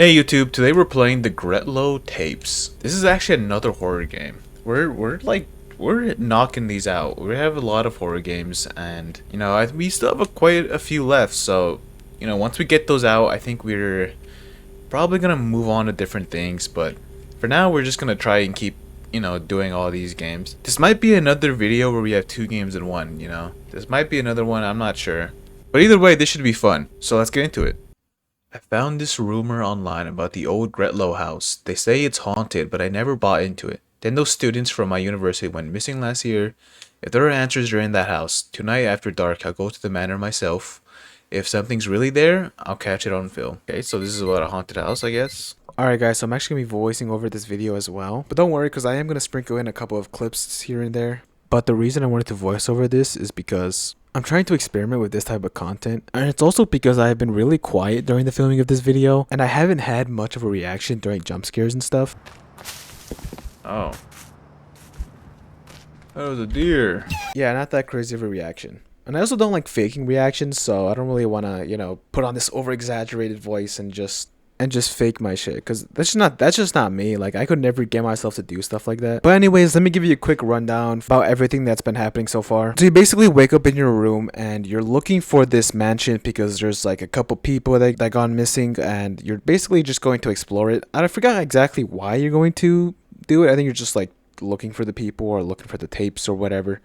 Hey YouTube, today we're playing the Gretlow Tapes. This is actually another horror game. We're knocking these out. We have a lot of horror games, and we still have quite a few left. So once we get those out, I think we're probably gonna move on to different things. But for now, we're just gonna try and keep doing all these games. This might be another video where we have two games in one. This might be another one. I'm not sure, but either way, this should be fun. So let's get into it. I found this rumor online about the old Gretlow house. They say it's haunted, but I never bought into it. Then those students from my university went missing last year. If there are answers, they're in that house. Tonight after dark, I'll go to the manor myself. If something's really there, I'll catch it on film. Okay, so this is about a haunted house, I guess. Alright guys, so I'm actually going to be voicing over this video as well. But don't worry, because I am going to sprinkle in a couple of clips here and there. But the reason I wanted to voice over this is because I'm trying to experiment with this type of content, and it's also because I've been really quiet during the filming of this video, and I haven't had much of a reaction during jump scares and stuff. Oh. That was a deer. Yeah, not that crazy of a reaction. And I also don't like faking reactions, so I don't really want to, put on this over-exaggerated voice and just fake my shit, because that's just not me. Like, I could never get myself to do stuff like that. But anyways, let me give you a quick rundown about everything that's been happening so far. So you basically wake up in your room and you're looking for this mansion because there's like a couple people that gone missing, and you're basically just going to explore it. I forgot exactly why you're going to do it. I think you're just like looking for the people or looking for the tapes or whatever.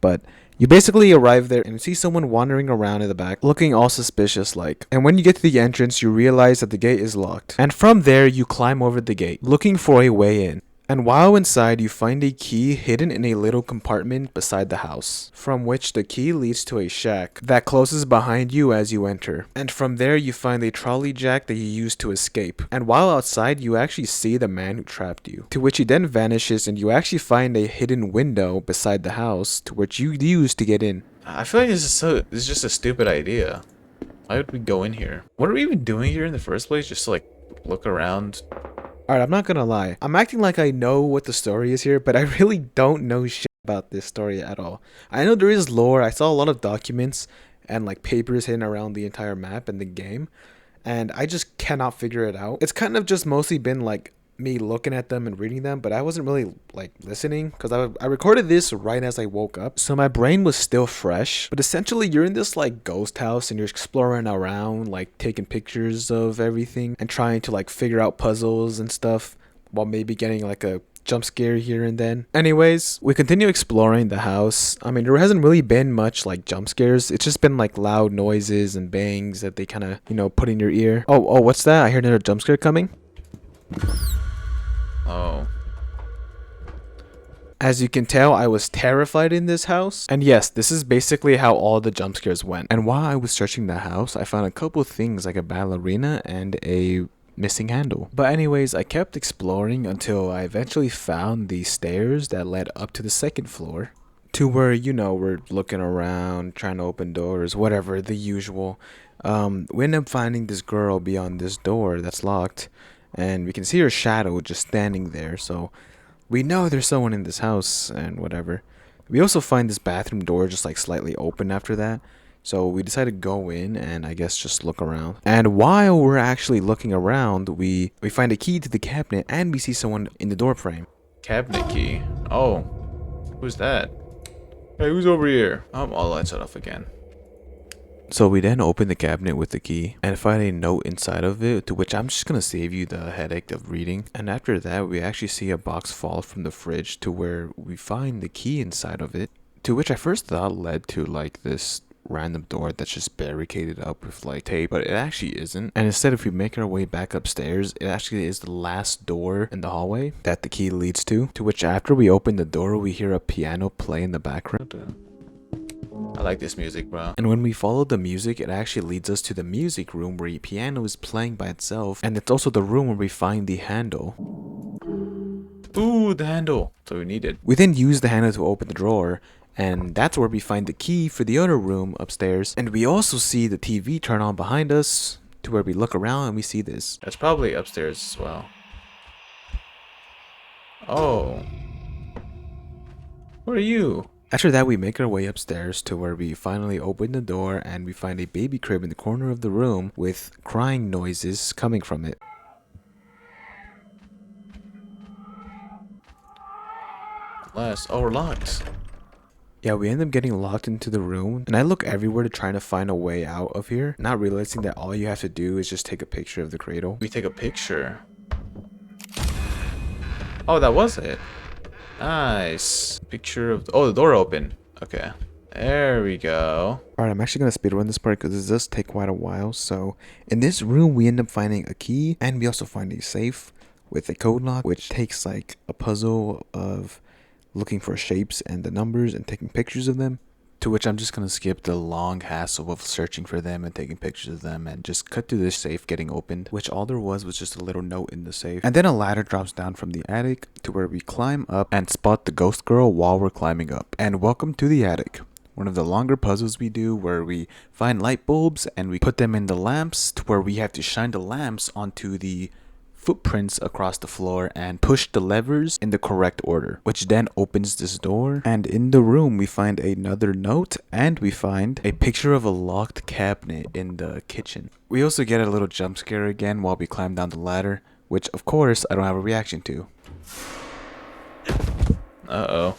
But you basically arrive there and see someone wandering around in the back, looking all suspicious like. And when you get to the entrance, you realize that the gate is locked. And from there, you climb over the gate, looking for a way in. And while inside, you find a key hidden in a little compartment beside the house, from which the key leads to a shack that closes behind you as you enter. And from there, you find a trolley jack that you use to escape. And while outside, you actually see the man who trapped you, to which he then vanishes, and you actually find a hidden window beside the house, to which you use to get in. I feel like this is just a stupid idea. Why would we go in here? What are we even doing here in the first place? Just to like look around? Alright, I'm not gonna lie. I'm acting like I know what the story is here, but I really don't know shit about this story at all. I know there is lore. I saw a lot of documents and like papers hidden around the entire map and the game, and I just cannot figure it out. It's kind of just mostly been like me looking at them and reading them, but I wasn't really like listening because I recorded this right as I woke up, so my brain was still fresh. But essentially, you're in this like ghost house and you're exploring around, like taking pictures of everything and trying to like figure out puzzles and stuff, while maybe getting like a jump scare here and then. Anyways, we continue exploring the house. I mean, there hasn't really been much like jump scares. It's just been like loud noises and bangs that they kind of put in your ear. Oh, what's that? I hear another jump scare coming. Oh. As you can tell, I was terrified in this house. And yes, this is basically how all the jump scares went. And while I was searching the house, I found a couple things like a ballerina and a missing handle. But anyways, I kept exploring until I eventually found the stairs that led up to the second floor. To where, we're looking around, trying to open doors, whatever, the usual. We end up finding this girl beyond this door that's locked. And we can see her shadow just standing there, so we know there's someone in this house and whatever. We also find this bathroom door just like slightly open after that, so we decided to go in and I guess just look around. And while we're actually looking around, we find a key to the cabinet and we see someone in the door frame. Cabinet key. Oh. Who's that? Hey, who's over here? All lights shut off again. So we then open the cabinet with the key and find a note inside of it, to which I'm just going to save you the headache of reading. And after that, we actually see a box fall from the fridge to where we find the key inside of it, to which I first thought led to like this random door that's just barricaded up with like tape, but it actually isn't. And instead, if we make our way back upstairs, it actually is the last door in the hallway that the key leads to which after we open the door, we hear a piano play in the background. I like this music, bro. And when we follow the music, it actually leads us to the music room where a piano is playing by itself. And it's also the room where we find the handle. Ooh, the handle. So we need it. We then use the handle to open the drawer. And that's where we find the key for the other room upstairs. And we also see the TV turn on behind us, to where we look around and we see this. That's probably upstairs as well. Oh. What are you? After that, we make our way upstairs to where we finally open the door and we find a baby crib in the corner of the room with crying noises coming from it. Last. Oh, we're locked. Yeah, we end up getting locked into the room, and I look everywhere to try to find a way out of here, not realizing that all you have to do is just take a picture of the cradle. We take a picture. Oh, that was it. Nice. Picture of... Oh, the door opened. Okay. There we go. Alright, I'm actually going to speedrun this part because this does take quite a while. So, in this room, we end up finding a key, and we also find a safe with a code lock, which takes like a puzzle of looking for shapes and the numbers and taking pictures of them. To which I'm just going to skip the long hassle of searching for them and taking pictures of them and just cut to this safe getting opened. Which all there was just a little note in the safe. And then a ladder drops down from the attic to where we climb up and spot the ghost girl while we're climbing up. And welcome to the attic. One of the longer puzzles we do where we find light bulbs and we put them in the lamps to where we have to shine the lamps onto the footprints across the floor and push the levers in the correct order, which then opens this door. And in the room we find another note and we find a picture of a locked cabinet in the kitchen. We also get a little jump scare again while we climb down the ladder, which of course I don't have a reaction to. Uh-oh.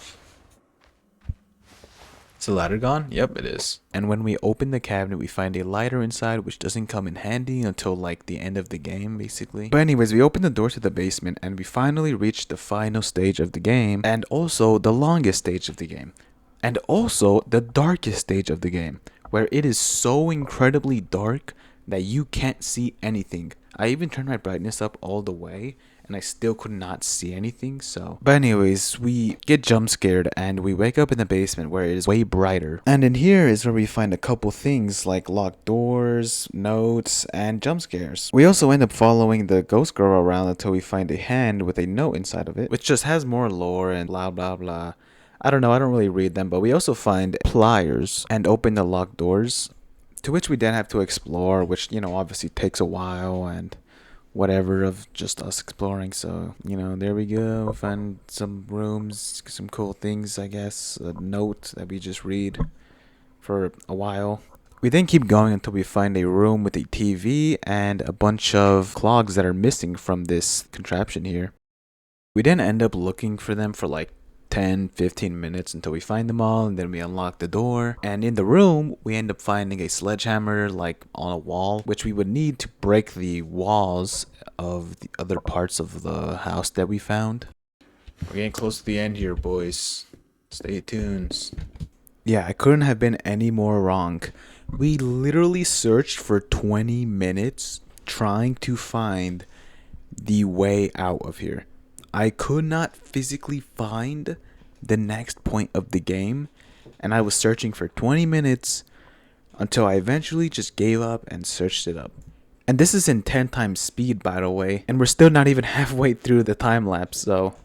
Is the ladder gone? Yep, it is. And when we open the cabinet, we find a lighter inside, which doesn't come in handy until like the end of the game, basically. But anyways, we open the door to the basement and we finally reach the final stage of the game, and also the longest stage of the game, and also the darkest stage of the game, where it is so incredibly dark that you can't see anything. I even turned my brightness up all the way and I still could not see anything, so. But anyways, we get jump scared and we wake up in the basement where it is way brighter. And in here is where we find a couple things like locked doors, notes, and jump scares. We also end up following the ghost girl around until we find a hand with a note inside of it, which just has more lore and blah blah blah. I don't know, I don't really read them, but we also find pliers and open the locked doors, to which we then have to explore, which, you know, obviously takes a while and whatever of just us exploring. So, you know, there we go. Find some rooms, some cool things, I guess. A note that we just read for a while. We then keep going until we find a room with a TV and a bunch of clogs that are missing from this contraption here. We then end up looking for them for like 10-15 minutes until we find them all, and then we unlock the door. And in the room we end up finding a sledgehammer like on a wall, which we would need to break the walls of the other parts of the house that we found. We're getting close to the end here, boys. Stay tuned. Yeah, I couldn't have been any more wrong. We literally searched for 20 minutes trying to find the way out of here. I could not physically find the next point of the game, and I was searching for 20 minutes until I eventually just gave up and searched it up. And this is in 10 times speed, by the way, and we're still not even halfway through the time lapse, so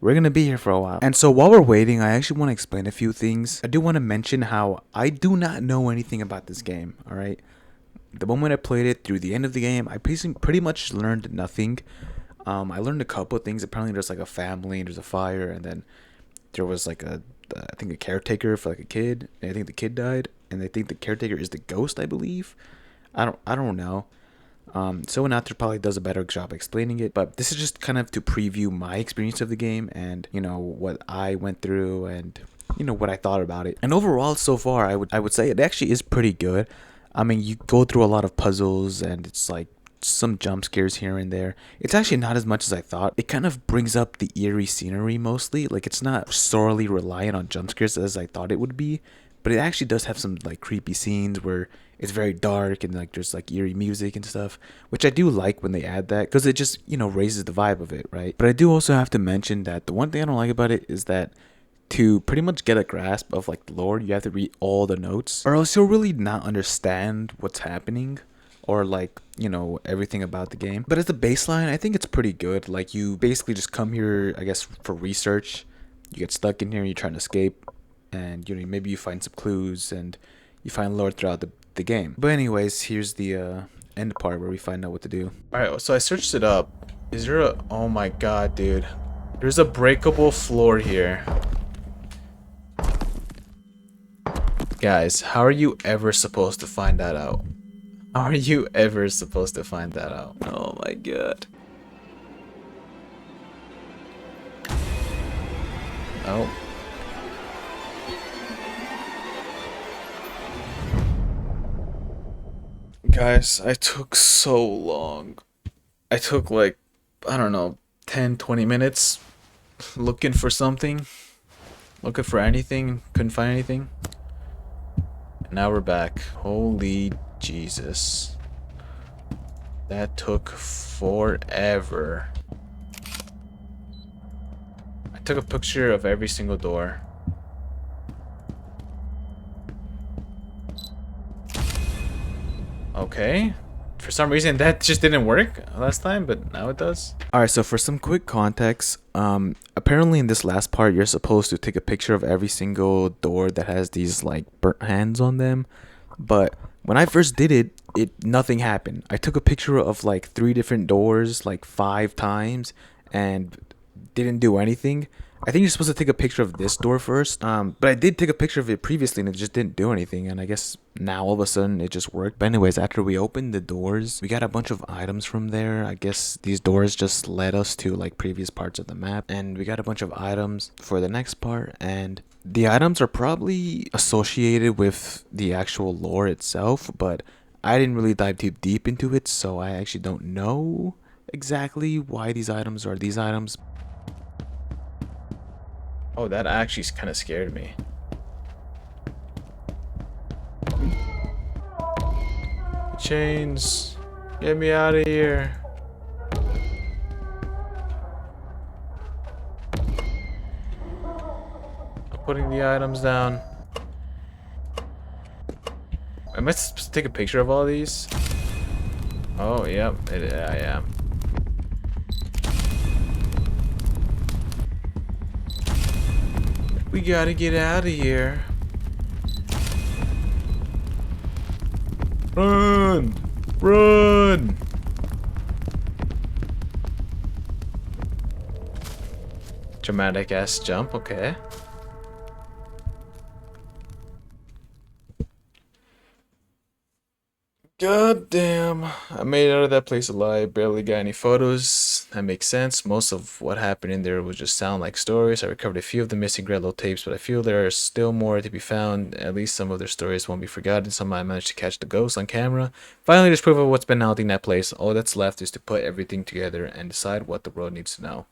we're gonna be here for a while. And so while we're waiting, I actually want to explain a few things. I do want to mention how I do not know anything about this game, alright? The moment I played it through the end of the game, I pretty much learned nothing. I learned a couple of things. Apparently there's like a family, there's a fire, and then there was like I think a caretaker for like a kid, and I think the kid died, and I think the caretaker is the ghost, I believe. I don't know. Someone out there probably does a better job explaining it, but this is just kind of to preview my experience of the game and, you know, what I went through and, you know, what I thought about it. And overall, so far, I would say it actually is pretty good. I mean, you go through a lot of puzzles and it's like some jump scares here and there. It's actually not as much as I thought. It kind of brings up the eerie scenery mostly. Like, it's not solely reliant on jump scares as I thought it would be, but it actually does have some like creepy scenes where it's very dark and like there's like eerie music and stuff, which I do like when they add that because it just, you know, raises the vibe of it, right? But I do also have to mention that the one thing I don't like about it is that to pretty much get a grasp of like the lore, you have to read all the notes, or else you'll really not understand what's happening or like, you know, everything about the game. But as a baseline, I think it's pretty good. Like, you basically just come here, I guess, for research. You get stuck in here, you're trying to escape, and, you know, maybe you find some clues and you find lore throughout the game. But anyways, here's the end part where we find out what to do. Alright, so I searched it up. Is there a... Oh my god, dude. There's a breakable floor here. Guys, how are you ever supposed to find that out? How are you ever supposed to find that out? Oh my god. Oh. Guys, I took so long. I took like, I don't know, 10, 20 minutes looking for something, looking for anything, couldn't find anything. And now we're back. Holy Jesus. That took forever. I took a picture of every single door. Okay. For some reason that just didn't work last time, but now it does. Alright, so for some quick context, apparently in this last part, you're supposed to take a picture of every single door that has these like burnt hands on them. But when I first did it, nothing happened. I took a picture of like 3 different doors like 5 times and didn't do anything. I think you're supposed to take a picture of this door first. But I did take a picture of it previously and it just didn't do anything. And I guess now all of a sudden it just worked. But anyways, after we opened the doors, we got a bunch of items from there. I guess these doors just led us to like previous parts of the map. And we got a bunch of items for the next part. And the items are probably associated with the actual lore itself. But I didn't really dive too deep into it. So I actually don't know exactly why these items are these items. Oh, that actually kind of scared me. Chains, get me out of here. I'm putting the items down. Am I supposed to take a picture of all these? Oh, yep, I am. We gotta get out of here. Run! Run! Dramatic ass jump, okay. God damn. I made it out of that place alive. Barely got any photos. That makes sense. Most of what happened in there would just sound like stories. I recovered a few of the missing Gretlow tapes, but I feel there are still more to be found. At least some of their stories won't be forgotten. Some I managed to catch the ghosts on camera. Finally, there's proof of what's been haunting that place. All that's left is to put everything together and decide what the world needs to know.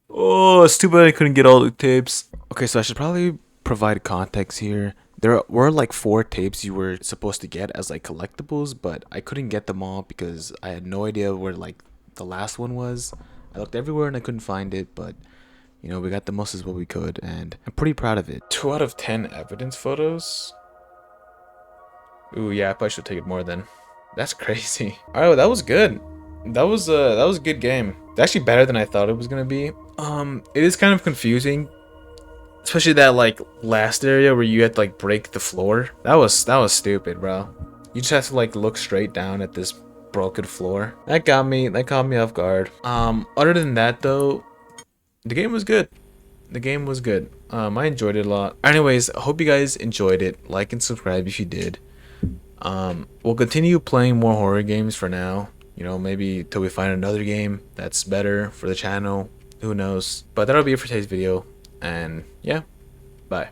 Oh, it's too bad I couldn't get all the tapes. Okay, so I should probably provide context here. There were like 4 tapes you were supposed to get as like collectibles, but I couldn't get them all because I had no idea where like the last one was. I looked everywhere and I couldn't find it, but you know, we got the most as what we could and I'm pretty proud of it. 2 out of 10 evidence photos? Ooh, yeah, I probably should take it more then. That's crazy. Alright, well, that was good. That was a good game. It's actually better than I thought it was gonna be. It is kind of confusing. Especially that like last area where you had to like break the floor. That was stupid, bro. You just have to like look straight down at this broken floor. That caught me off guard. Other than that though, the game was good. The game was good. I enjoyed it a lot. Anyways, I hope you guys enjoyed it. Like and subscribe if you did. We'll continue playing more horror games for now. You know, maybe till we find another game that's better for the channel. Who knows? But that'll be it for today's video. And yeah, bye.